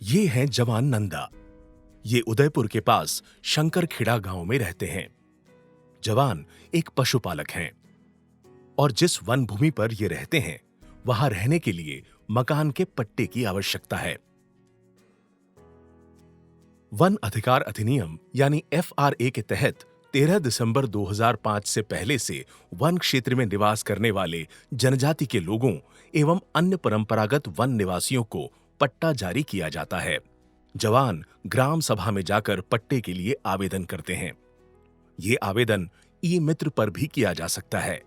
ये हैं जवान नंदा। ये उदयपुर के पास शंकरखेड़ा गांव में रहते हैं। जवान एक पशुपालक हैं और जिस वन भूमि पर ये रहते हैं वहां रहने के लिए मकान के पट्टे की आवश्यकता है। वन अधिकार अधिनियम यानी FRA के तहत 13 दिसंबर 2005 से पहले से वन क्षेत्र में निवास करने वाले जनजाति के लोगों एवं अन्य परंपरागत वन निवासियों को पट्टा जारी किया जाता है। जवान ग्राम सभा में जाकर पट्टे के लिए आवेदन करते हैं। ये आवेदन ई-मित्र पर भी किया जा सकता है।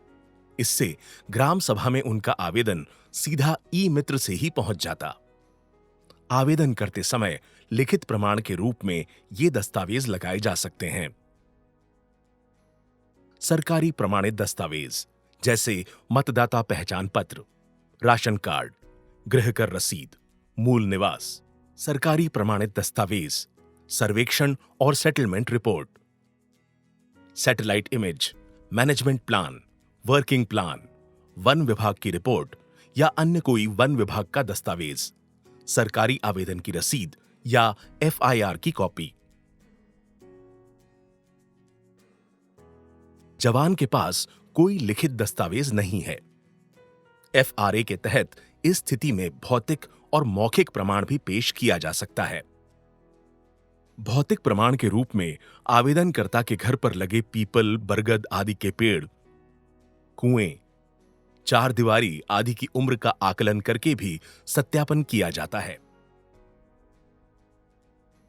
इससे ग्राम सभा में उनका आवेदन सीधा ई-मित्र से ही पहुंच जाता। आवेदन करते समय लिखित प्रमाण के रूप में ये दस्तावेज लगाए जा सकते हैं। सरकारी प्रमाणित दस्तावेज जैसे मतदाता पहचान पत्र, राशन कार्ड, गृह कर रसीद, मूल निवास, सरकारी प्रमाणित दस्तावेज, सर्वेक्षण और settlement report, satellite image, management plan, working plan, one विभाग की रिपोर्ट या अन्य कोई वन विभाग का दस्तावेज, सरकारी आवेदन की रसीद या FIR की कॉपी। जवान के पास कोई लिखित दस्तावेज नहीं है। FRA के तहत इस स्थिति में भौतिक और मौखिक प्रमाण भी पेश किया जा सकता है। भौतिक प्रमाण के रूप में आवेदनकर्ता के घर पर लगे पीपल, बरगद आदि के पेड़, कुएं, चार दीवारी आदि की उम्र का आकलन करके भी सत्यापन किया जाता है।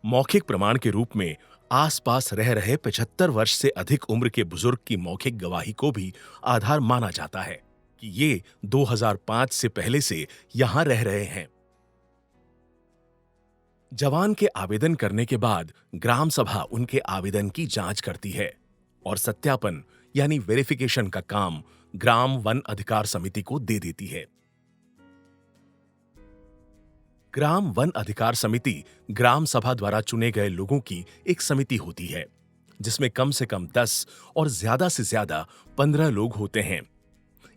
मौखिक प्रमाण के रूप में आसपास रह रहे 75 वर्ष से अधिक उम्र के बुजुर्ग की मौखिक गवाही को भी आधार माना जाता है कि ये 2005 से पहले से यहां रह रहे हैं। जवान के आवेदन करने के बाद ग्राम सभा उनके आवेदन की जांच करती है और सत्यापन यानी वेरिफिकेशन का काम ग्राम वन अधिकार समिति को दे देती है। ग्राम वन अधिकार समिति ग्राम सभा द्वारा चुने गए लोगों की एक समिति होती है जिसमें कम से कम 10 और ज्यादा से ज्यादा 15 लोग होते हैं।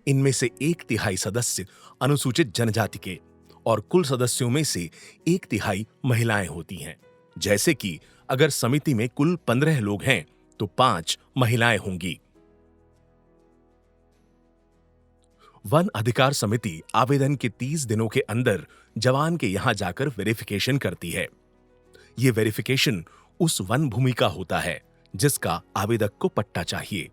इनमें से 1/3 सदस्य अनुसूचित जनजाति के और कुल सदस्यों में से 1/3 महिलाएं होती हैं। जैसे कि अगर समिति में कुल 15 लोग हैं तो 5 महिलाएं होंगी। वन अधिकार समिति आवेदन के 30 दिनों के अंदर जवान के यहां जाकर वेरिफिकेशन करती है। यह वेरिफिकेशन उस वन भूमि का होता है जिसका आवेदक को पट्टा चाहिए।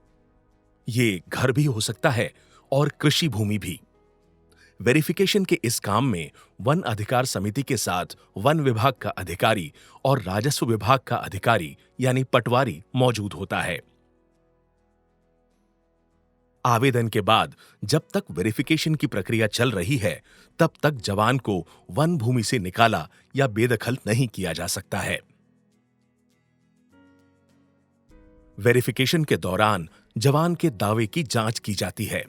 ये घर भी हो सकता है और कृषि भूमि भी। वेरिफिकेशन के इस काम में वन अधिकार समिति के साथ वन विभाग का अधिकारी और राजस्व विभाग का अधिकारी यानी पटवारी मौजूद होता है। आवेदन के बाद जब तक वेरिफिकेशन की प्रक्रिया चल रही है तब तक जवान को वन भूमि से निकाला या बेदखल नहीं किया जा सकता है। वेरिफिकेशन के दौरान जवान के दावे की जांच की जाती है।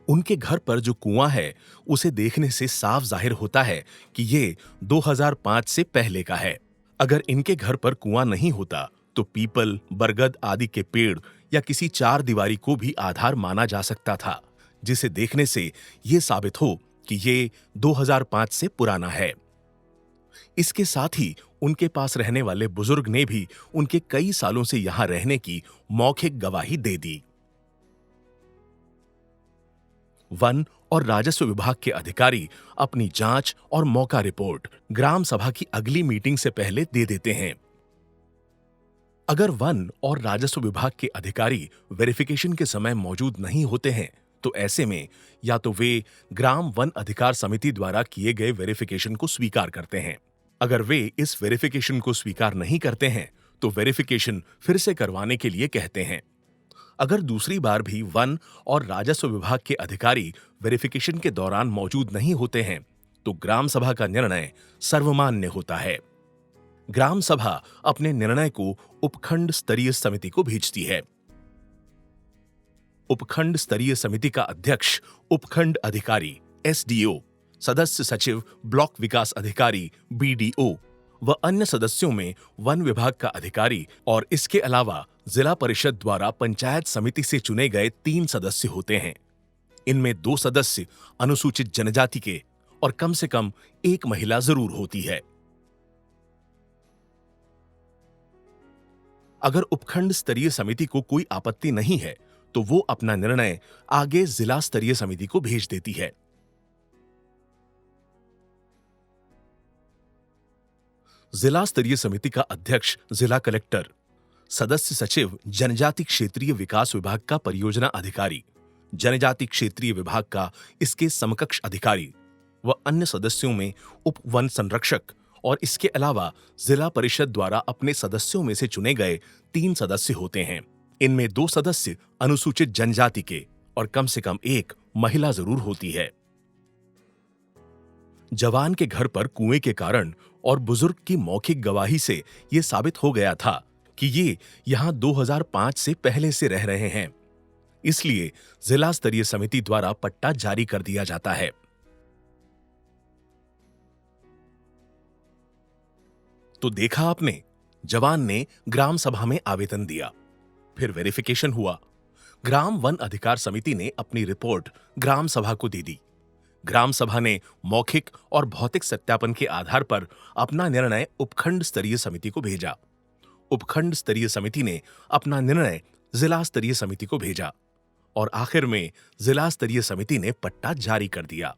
उनके घर पर जो कुआं है उसे देखने से साफ जाहिर होता है कि ये 2005 से पहले का है। अगर इनके घर पर कुआं नहीं होता तो पीपल, बरगद आदि के पेड़ या किसी चार दीवारी को भी आधार माना जा सकता था, जिसे देखने से यह साबित हो कि ये 2005 से पुराना है। इसके साथ ही उनके पास रहने वाले बुजुर्ग ने भी उनके कई सालों से यहां रहने की मौखिक गवाही दे दी। वन और राजस्व विभाग के अधिकारी अपनी जांच और मौका रिपोर्ट ग्राम सभा की अगली मीटिंग से पहले दे देते हैं। अगर वन और राजस्व विभाग के अधिकारी वेरिफिकेशन के समय मौजूद नहीं होते हैं तो ऐसे में या तो वे ग्राम वन अधिकार समिति द्वारा किए गए वेरिफिकेशन को स्वीकार करते हैं। अगर वे इस वेरिफिकेशन को स्वीकार नहीं करते हैं तो वेरिफिकेशन फिर से करवाने के लिए कहते हैं। अगर दूसरी बार भी वन और राजस्व विभाग के अधिकारी वेरिफिकेशन के दौरान मौजूद नहीं होते हैं तो ग्राम सभा का निर्णय सर्वमान्य होता है। ग्राम सभा अपने निर्णय को उपखंड स्तरीय समिति को भेजती है। उपखंड स्तरीय समिति का अध्यक्ष उपखंड अधिकारी SDO, सदस्य सचिव ब्लॉक विकास अधिकारी BDO व अन्य सदस्यों में वन विभाग का अधिकारी और इसके अलावा जिला परिषद द्वारा पंचायत समिति से चुने गए 3 सदस्य होते हैं। इनमें 2 सदस्य अनुसूचित जनजाति के और कम से कम 1 महिला जरूर होती है। अगर उपखंड स्तरीय समिति को कोई आपत्ति नहीं है, तो वो अपना निर्णय आगे जिला स्तरीय समिति को भेज देती है। जिला स्तरीय समिति का अध्यक्ष जिला कलेक्टर, सदस्य सचिव जनजाति क्षेत्रीय विकास विभाग का परियोजना अधिकारी, जनजाति क्षेत्रीय विभाग का इसके समकक्ष अधिकारी व अन्य सदस्यों में उप वन संरक्षक और इसके अलावा जिला परिषद द्वारा अपने सदस्यों में से चुने गए 3 सदस्य होते हैं। इनमें 2 सदस्य अनुसूचित जनजाति के और कम से कम 1 महिला जरूर होती है। जवान के घर पर कुएं के कारण और बुजुर्ग की मौखिक गवाही से यह साबित हो गया था कि ये यहां 2005 से पहले से रह रहे हैं। इसलिए जिला स्तरीय समिति द्वारा पट्टा जारी कर दिया जाता है। तो देखा आपने, जवान ने ग्राम सभा में आवेदन दिया, फिर वेरिफिकेशन हुआ। ग्राम वन अधिकार समिति ने अपनी रिपोर्ट ग्राम सभा को दे दी। ग्राम सभा ने मौखिक और भौतिक सत्यापन के आधार पर अपना निर्णय उपखंड स्तरीय समिति को भेजा। उपखंड स्तरीय समिति ने अपना निर्णय जिला स्तरीय समिति को भेजा और आखिर में जिला स्तरीय समिति ने पट्टा जारी कर दिया।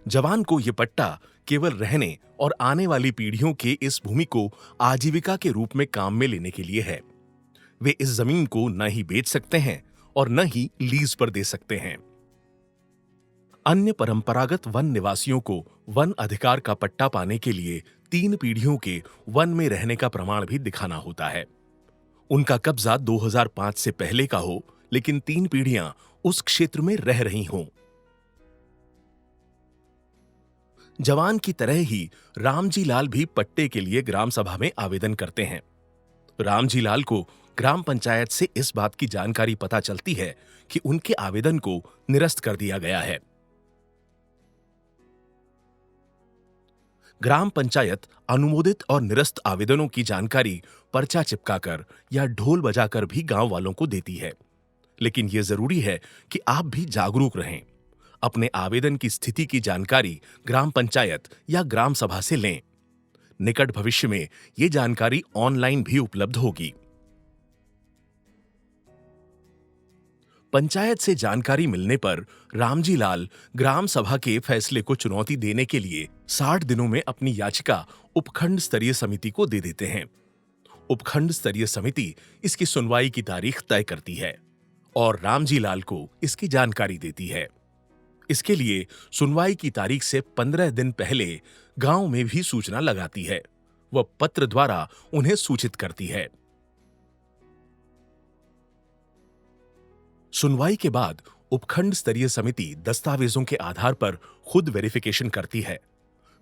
जवान को यह पट्टा केवल रहने और आने वाली पीढ़ियों के इस भूमि को आजीविका के रूप में काम में लेने के लिए है। वे इस जमीन को न ही बेच सकते हैं और न ही लीज पर दे सकते हैं। अन्य परंपरागत वन निवासियों को वन अधिकार का पट्टा पाने के लिए 3 पीढ़ियों के वन में रहने का प्रमाण भी दिखाना होता है। उनका कब्जा 2005 से पहले का हो, लेकिन 3 पीढ़ियां उस क्षेत्र में रह रही हों। जवान की तरह ही रामजी लाल भी पट्टे के लिए ग्राम सभा में आवेदन करते हैं। रामजी लाल को ग्राम पंचायत से इस बात की जानकारी पता चलती है कि उनके आवेदन को निरस्त कर दिया गया है। ग्राम पंचायत अनुमोदित और निरस्त आवेदनों की जानकारी पर्चा चिपकाकर या ढोल बजाकर भी गांव वालों को देती है। लेकिन यह जरूरी है कि आप भी जागरूक रहें। अपने आवेदन की स्थिति की जानकारी ग्राम पंचायत या ग्राम सभा से लें। निकट भविष्य में यह जानकारी ऑनलाइन भी उपलब्ध होगी। पंचायत से जानकारी मिलने पर रामजी लाल ग्राम सभा के फैसले को चुनौती देने के लिए 60 दिनों में अपनी याचिका उपखंड स्तरीय समिति को दे देते हैं। उपखंड स्तरीय समिति इसकी सुनवाई की तारीख तय करती है और रामजी लाल को इसकी जानकारी देती है। इसके लिए सुनवाई की तारीख से 15 दिन पहले गांव में भी सूचना लगाती है। वह पत्र द्वारा उन्हें सूचित करती है। सुनवाई के बाद उपखंड स्तरीय समिति दस्तावेजों के आधार पर खुद वेरिफिकेशन करती है।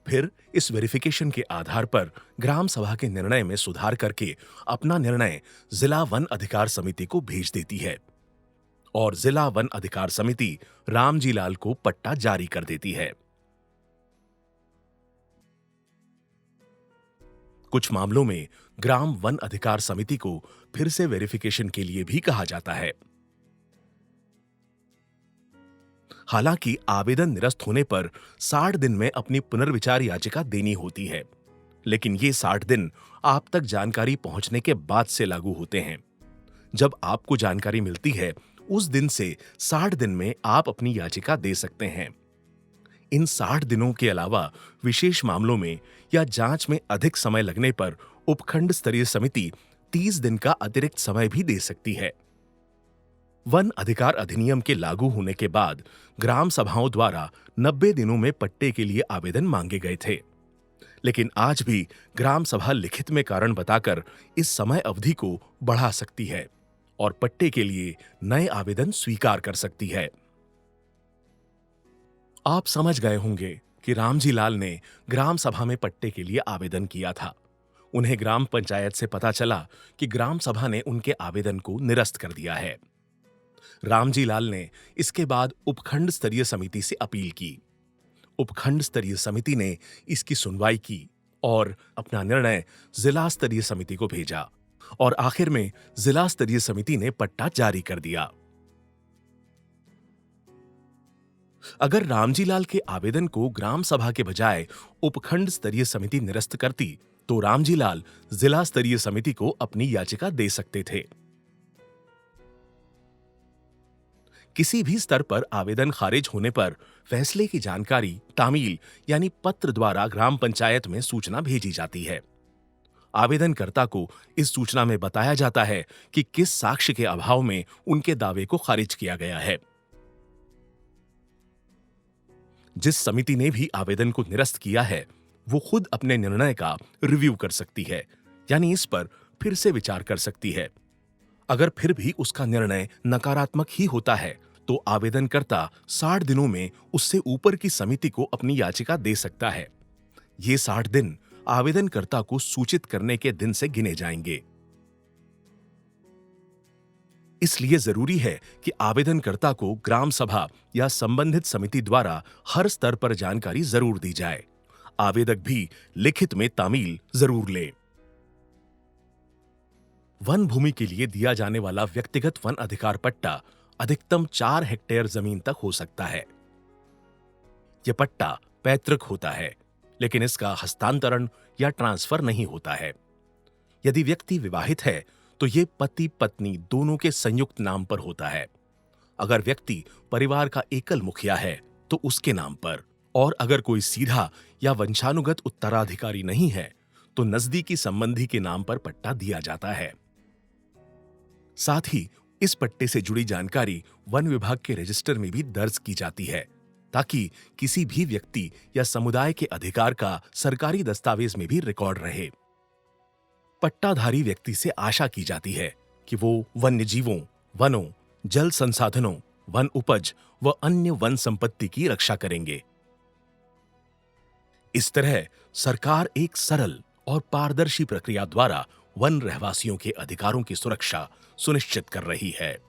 फिर इस वेरिफिकेशन के आधार पर ग्राम सभा के निर्णय में सुधार करके अपना निर्णय जिला वन अधिकार समिति को भेज देती है और जिला वन अधिकार समिति रामजी लाल को पट्टा जारी कर देती है। कुछ मामलों में ग्राम वन अधिकार समिति को फिर से वेरिफिकेशन के लिए भी कहा जाता है। हालांकि आवेदन निरस्त होने पर 60 दिन में अपनी पुनर्विचार याचिका देनी होती है, लेकिन ये 60 दिन आप तक जानकारी पहुंचने के बाद से लागू होते हैं। जब आपको जानकारी मिलती है, उस दिन से 60 दिन में आप अपनी याचिका दे सकते हैं। इन 60 दिनों के अलावा विशेष मामलों में या जांच में अधिक समय लगने पर उपखंड स्तरीय समिति 30 दिन का अतिरिक्त समय भी दे सकती है। वन अधिकार अधिनियम के लागू होने के बाद ग्राम सभाओं द्वारा 90 दिनों में पट्टे के लिए आवेदन मांगे गए थे, लेकिन आज भी ग्राम सभा लिखित में कारण बताकर इस समय अवधि को बढ़ा सकती है और पट्टे के लिए नए आवेदन स्वीकार कर सकती है। आप समझ गए होंगे कि रामजी लाल ने ग्राम सभा में पट्टे के लिए आवेदन किया था। उन्हें ग्राम पंचायत से पता चला कि ग्राम सभा ने उनके आवेदन को निरस्त कर दिया है। रामजी लाल ने इसके बाद उपखंड स्तरीय समिति से अपील की। उपखंड स्तरीय समिति ने इसकी सुनवाई की और अपना निर्णय जिला स्तरीय समिति को भेजा और आखिर में जिला स्तरीय समिति ने पट्टा जारी कर दिया। अगर रामजी लाल के आवेदन को ग्राम सभा के बजाय उपखंड स्तरीय समिति निरस्त करती, तो रामजी लाल जिला स्तरीय समिति को अपनी याचिका दे सकते थे। किसी भी स्तर पर आवेदन खारिज होने पर फैसले की जानकारी तामील यानी पत्र द्वारा ग्राम पंचायत में सूचना भेजी जाती है। आवेदनकर्ता को इस सूचना में बताया जाता है कि किस साक्ष्य के अभाव में उनके दावे को खारिज किया गया है। जिस समिति ने भी आवेदन को निरस्त किया है, वो खुद अपने निर्णय का रिव्यू कर सकती है, यानी इस पर फिर से विचार कर सकती है। अगर फिर भी उसका निर्णय नकारात्मक ही होता है, तो आवेदनकर्ता 60 दिनों में उससे ऊपर की समिति को अपनी याचिका दे सकता है। ये 60 दिन आवेदनकर्ता को सूचित करने के दिन से गिने जाएंगे। इसलिए जरूरी है कि आवेदनकर्ता को ग्राम सभा या संबंधित समिति द्वारा हर स्तर पर जानकारी जरूर दी जाए। आवेदक भी लिखित में तामील जरूर ले। वन भूमि के लिए दिया जाने वाला व्यक्तिगत वन अधिकार पट्टा अधिकतम 4 हेक्टेयर जमीन तक हो सकता है। यह पट्टा पैतृक होता है, लेकिन इसका हस्तांतरण या ट्रांसफर नहीं होता है। यदि व्यक्ति विवाहित है, तो ये पति पत्नी दोनों के संयुक्त नाम पर होता है। अगर व्यक्ति परिवार का एकल मुखिया है, तो उसके नाम पर, और अगर कोई सीधा या वंशानुगत उत्तराधिकारी नहीं है, तो नजदीकी संबंधी के नाम पर पट्टा दिया जाता है। साथ ही इस पट्टे से जुड़ी जानकारी वन विभाग के रजिस्टर में भी दर्ज की जाती है, ताकि किसी भी व्यक्ति या समुदाय के अधिकार का सरकारी दस्तावेज में भी रिकॉर्ड रहे। पट्टाधारी व्यक्ति से आशा की जाती है कि वो वन्य जीवों, वनों, जल संसाधनों, वन उपज व अन्य वन संपत्ति की रक्षा करेंगे। इस तरह सरकार एक सरल और पारदर्शी प्रक्रिया द्वारा वन रहवासियों के अधिकारों की सुरक्षा सुनिश्चित कर रही है।